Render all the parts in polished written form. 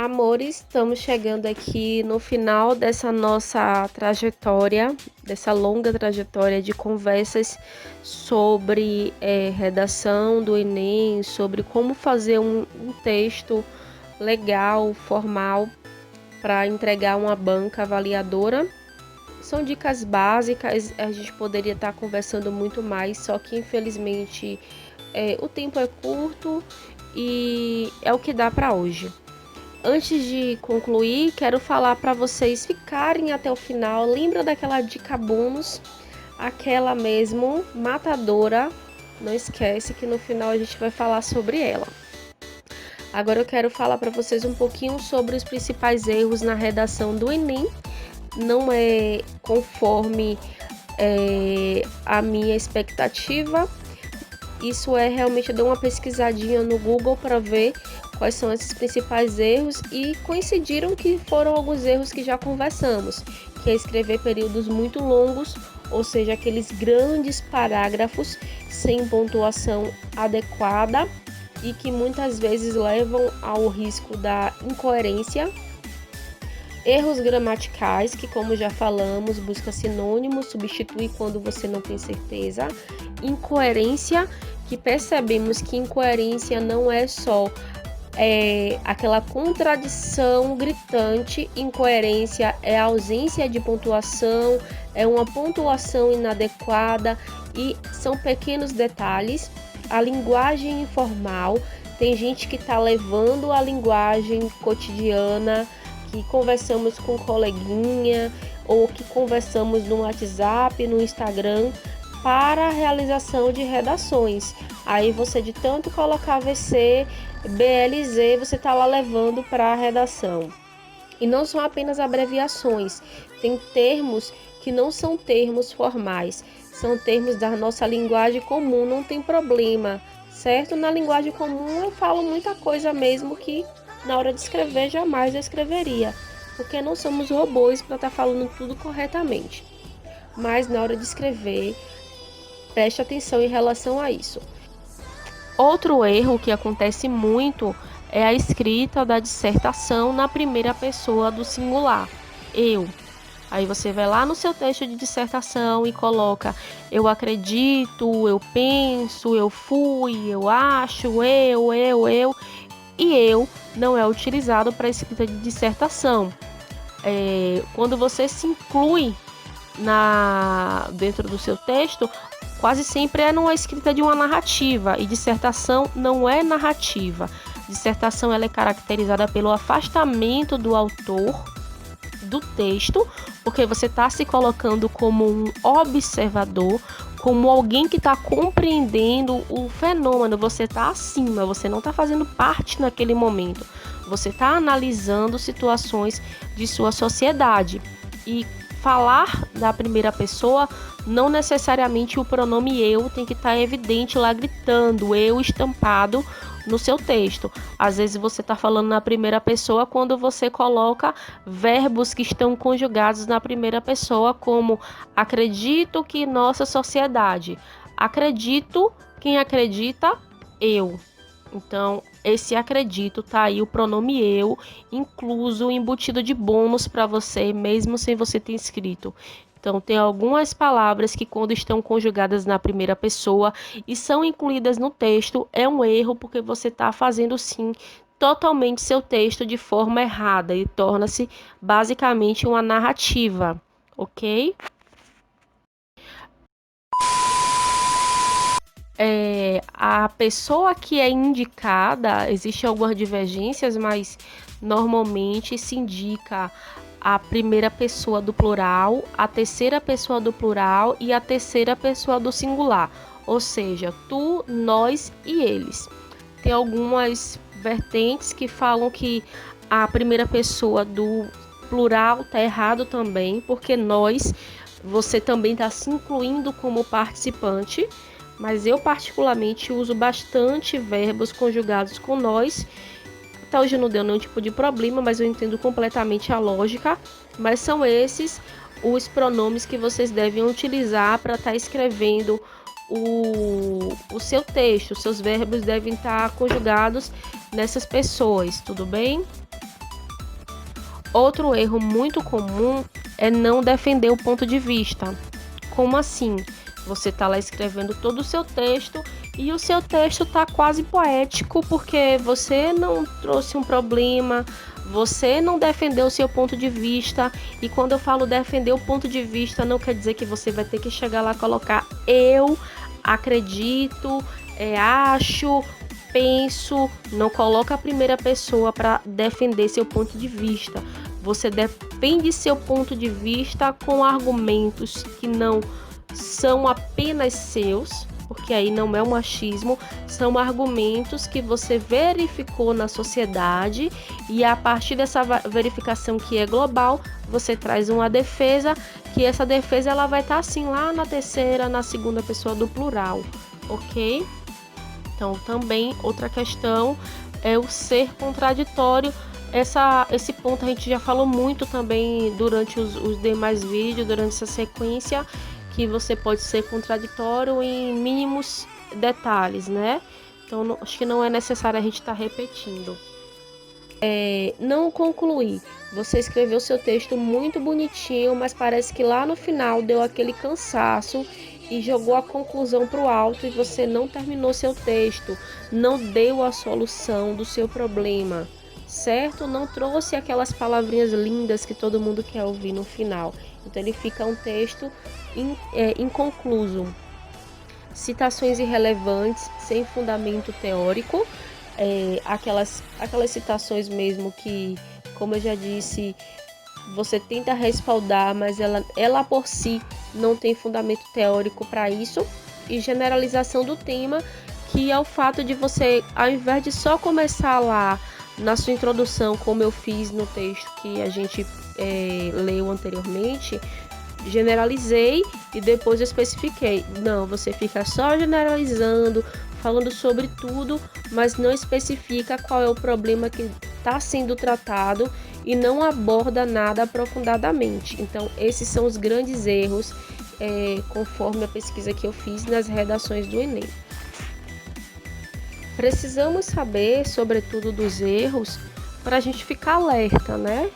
Amores, estamos chegando aqui no final dessa nossa trajetória, dessa longa trajetória de conversas sobre redação do Enem, sobre como fazer um texto legal, formal, para entregar uma banca avaliadora. São dicas básicas, a gente poderia estar conversando muito mais, só que infelizmente o tempo é curto e é o que dá para hoje. Antes de concluir, quero falar para vocês ficarem até o final. Lembra daquela dica bônus? Aquela mesmo matadora. Não esquece que no final a gente vai falar sobre ela. Agora eu quero falar para vocês um pouquinho sobre os principais erros na redação do Enem. Não é conforme a minha expectativa. Isso realmente, eu dei uma pesquisadinha no Google para ver quais são esses principais erros e coincidiram que foram alguns erros que já conversamos, que é escrever períodos muito longos, ou seja, aqueles grandes parágrafos sem pontuação adequada e que muitas vezes levam ao risco da incoerência. Erros gramaticais, que como já falamos, busca sinônimos, substitui quando você não tem certeza. Incoerência, que percebemos que incoerência não é só aquela contradição gritante. Incoerência é a ausência de pontuação, é uma pontuação inadequada e são pequenos detalhes. A linguagem informal, tem gente que está levando a linguagem cotidiana, que conversamos com coleguinha ou que conversamos no WhatsApp, no Instagram, para a realização de redações. Aí você, de tanto colocar AVC, BLZ, você está lá levando para a redação. E não são apenas abreviações, tem termos que não são termos formais, são termos da nossa linguagem comum, não tem problema, certo? Na linguagem comum eu falo muita coisa mesmo que na hora de escrever jamais eu escreveria, porque não somos robôs para estar falando tudo corretamente. Mas na hora de escrever, preste atenção em relação a isso. Outro erro que acontece muito é a escrita da dissertação na primeira pessoa do singular, eu. Aí você vai lá no seu texto de dissertação e coloca eu acredito, eu penso, eu fui, eu acho, eu. E eu não é utilizado para escrita de dissertação. Quando você se inclui dentro do seu texto, quase sempre é numa escrita de uma narrativa, e dissertação não é narrativa. Dissertação ela é caracterizada pelo afastamento do autor do texto, porque você está se colocando como um observador, como alguém que está compreendendo o fenômeno. Você está acima, você não está fazendo parte naquele momento, você está analisando situações de sua sociedade. E falar da primeira pessoa, não necessariamente o pronome eu tem que estar evidente lá gritando, eu estampado no seu texto. Às vezes você está falando na primeira pessoa quando você coloca verbos que estão conjugados na primeira pessoa, como acredito que nossa sociedade. Acredito, quem acredita? Eu. Então, esse acredito tá aí o pronome eu, incluso embutido de bônus para você, mesmo sem você ter escrito. Então, tem algumas palavras que, quando estão conjugadas na primeira pessoa e são incluídas no texto, é um erro, porque você está fazendo, sim, totalmente seu texto de forma errada e torna-se basicamente uma narrativa, ok? A pessoa que é indicada, existem algumas divergências, mas normalmente se indica a primeira pessoa do plural, a terceira pessoa do plural e a terceira pessoa do singular, ou seja, tu, nós e eles. Tem algumas vertentes que falam que a primeira pessoa do plural está errado também, porque nós, você também está se incluindo como participante, mas eu particularmente uso bastante verbos conjugados com nós. Até hoje não deu nenhum tipo de problema, mas eu entendo completamente a lógica. Mas são esses os pronomes que vocês devem utilizar para estar escrevendo o seu texto. Os seus verbos devem estar conjugados nessas pessoas, tudo bem? Outro erro muito comum é não defender o ponto de vista. Como assim? Você está lá escrevendo todo o seu texto e o seu texto está quase poético porque você não trouxe um problema, você não defendeu o seu ponto de vista. E quando eu falo defender o ponto de vista, não quer dizer que você vai ter que chegar lá e colocar eu acredito, acho, penso. Não coloca a primeira pessoa para defender seu ponto de vista. Você defende seu ponto de vista com argumentos que não são apenas seus, porque aí não é um machismo, são argumentos que você verificou na sociedade e a partir dessa verificação que é global, você traz uma defesa, que essa defesa ela vai estar assim lá na terceira, na segunda pessoa do plural, ok? Então também outra questão é o ser contraditório. Esse ponto a gente já falou muito também durante os demais vídeos, durante essa sequência, que você pode ser contraditório em mínimos detalhes, né? Então, acho que não é necessário a gente estar repetindo. Não concluir. Você escreveu seu texto muito bonitinho, mas parece que lá no final deu aquele cansaço e jogou a conclusão para o alto e você não terminou seu texto, não deu a solução do seu problema, certo? Não trouxe aquelas palavrinhas lindas que todo mundo quer ouvir no final. Então ele fica um texto inconcluso. Citações irrelevantes, sem fundamento teórico, aquelas citações mesmo que, como eu já disse, você tenta respaldar, mas ela por si não tem fundamento teórico para isso. E generalização do tema, que é o fato de você, ao invés de só começar lá na sua introdução, como eu fiz no texto que a gente leu anteriormente, generalizei e depois eu especifiquei. Não, você fica só generalizando, falando sobre tudo, mas não especifica qual é o problema que está sendo tratado e não aborda nada aprofundadamente. Então, esses são os grandes erros, conforme a pesquisa que eu fiz nas redações do Enem. Precisamos saber, sobretudo, dos erros para a gente ficar alerta, né?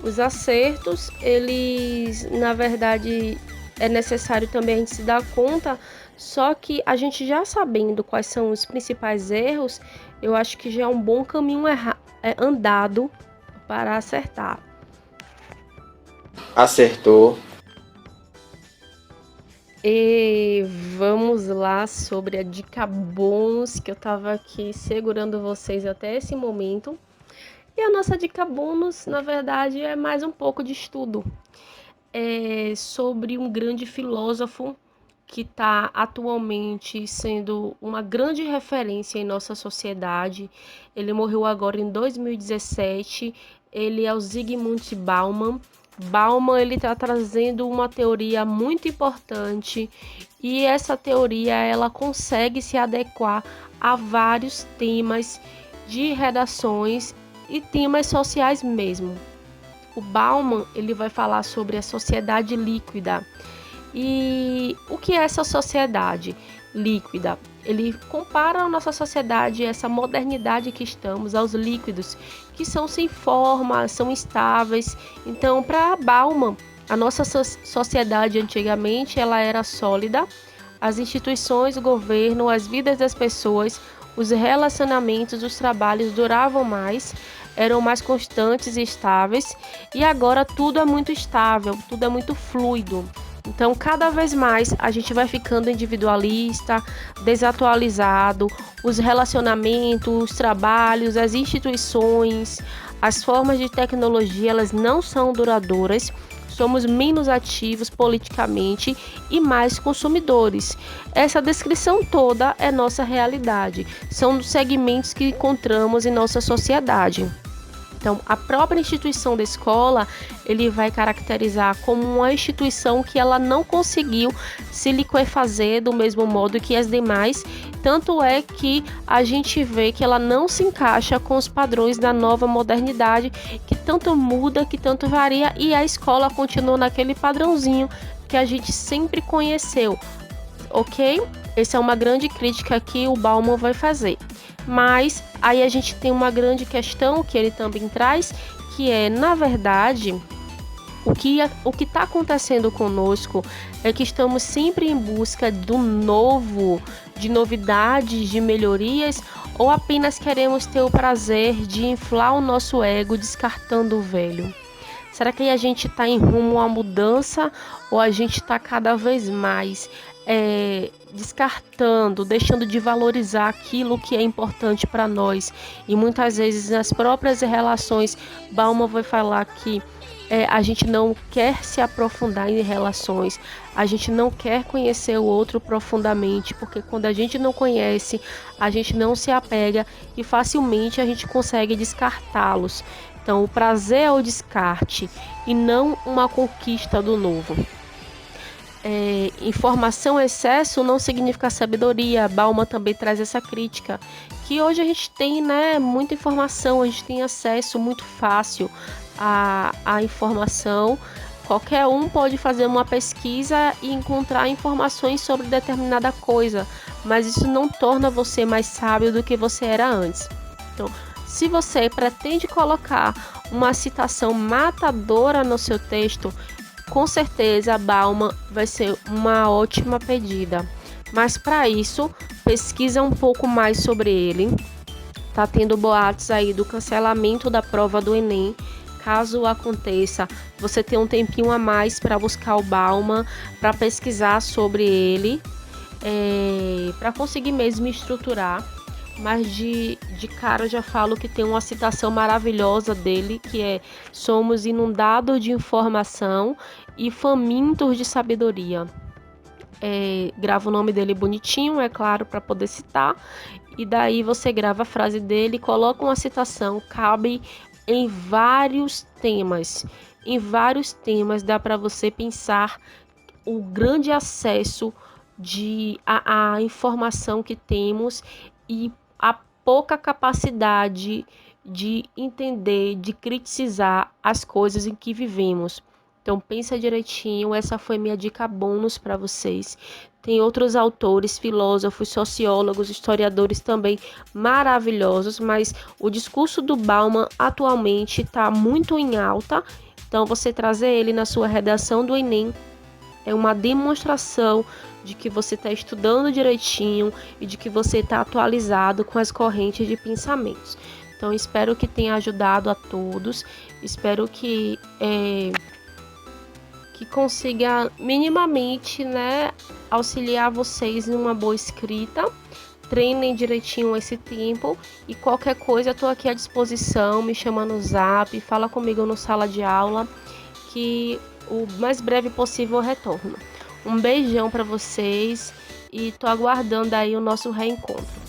Os acertos, eles, na verdade, é necessário também a gente se dar conta, só que a gente já sabendo quais são os principais erros, eu acho que já é um bom caminho andado para acertar. Acertou. E vamos lá sobre a dica bônus, que eu estava aqui segurando vocês até esse momento. E a nossa dica bônus, na verdade, é mais um pouco de estudo. É sobre um grande filósofo que está atualmente sendo uma grande referência em nossa sociedade. Ele morreu agora em 2017. Ele é o Zygmunt Bauman. Bauman ele está trazendo uma teoria muito importante e essa teoria ela consegue se adequar a vários temas de redações e temas sociais mesmo. O Bauman ele vai falar sobre a sociedade líquida. E o que é essa sociedade líquida? Ele compara a nossa sociedade, essa modernidade que estamos, aos líquidos, que são sem forma, são instáveis. Então, para Bauman, a nossa sociedade antigamente ela era sólida, as instituições, o governo, as vidas das pessoas, os relacionamentos, os trabalhos duravam mais, eram mais constantes e estáveis, e agora tudo é muito estável, tudo é muito fluido. Então, cada vez mais a gente vai ficando individualista, desatualizado, os relacionamentos, os trabalhos, as instituições, as formas de tecnologia, elas não são duradouras, somos menos ativos politicamente e mais consumidores. Essa descrição toda é nossa realidade, são os segmentos que encontramos em nossa sociedade. Então, a própria instituição da escola, ele vai caracterizar como uma instituição que ela não conseguiu se liquefazer do mesmo modo que as demais, tanto é que a gente vê que ela não se encaixa com os padrões da nova modernidade, que tanto muda, que tanto varia, e a escola continua naquele padrãozinho que a gente sempre conheceu, ok? Essa é uma grande crítica que o Bauman vai fazer. Mas aí a gente tem uma grande questão que ele também traz, que é, na verdade, o que está acontecendo conosco é que estamos sempre em busca do novo, de novidades, de melhorias, ou apenas queremos ter o prazer de inflar o nosso ego descartando o velho? Será que a gente está em rumo à mudança ou a gente está cada vez mais descartando, deixando de valorizar aquilo que é importante para nós? E muitas vezes nas próprias relações, Bauman vai falar que a gente não quer se aprofundar em relações, a gente não quer conhecer o outro profundamente, porque quando a gente não conhece, a gente não se apega e facilmente a gente consegue descartá-los. Então, o prazer é o descarte e não uma conquista do novo. Informação em excesso não significa sabedoria. Bauman também traz essa crítica, que hoje a gente tem, né, muita informação, a gente tem acesso muito fácil à informação. Qualquer um pode fazer uma pesquisa e encontrar informações sobre determinada coisa, mas isso não torna você mais sábio do que você era antes. Então, se você pretende colocar uma citação matadora no seu texto, com certeza Bauman vai ser uma ótima pedida. Mas para isso, pesquisa um pouco mais sobre ele. Tá tendo boatos aí do cancelamento da prova do Enem. Caso aconteça, você tem um tempinho a mais para buscar o Bauman, para pesquisar sobre ele, para conseguir mesmo estruturar. Mas de cara eu já falo que tem uma citação maravilhosa dele, que é: somos inundados de informação e famintos de sabedoria. Grava o nome dele bonitinho, é claro, para poder citar. E daí você grava a frase dele, coloca uma citação, cabe em vários temas. Em vários temas dá para você pensar o grande acesso à informação que temos e a pouca capacidade de entender, de criticizar as coisas em que vivemos. Então pensa direitinho, essa foi minha dica bônus para vocês. Tem outros autores, filósofos, sociólogos, historiadores também maravilhosos, mas o discurso do Bauman atualmente está muito em alta. Então você trazer ele na sua redação do Enem é uma demonstração de que você está estudando direitinho e de que você está atualizado com as correntes de pensamentos. Então, espero que tenha ajudado a todos. Espero que consiga minimamente, né, auxiliar vocês em uma boa escrita. Treinem direitinho esse tempo e qualquer coisa eu estou aqui à disposição. Me chama no Zap, fala comigo no sala de aula, que o mais breve possível eu retorno. Um beijão para vocês e tô aguardando aí o nosso reencontro.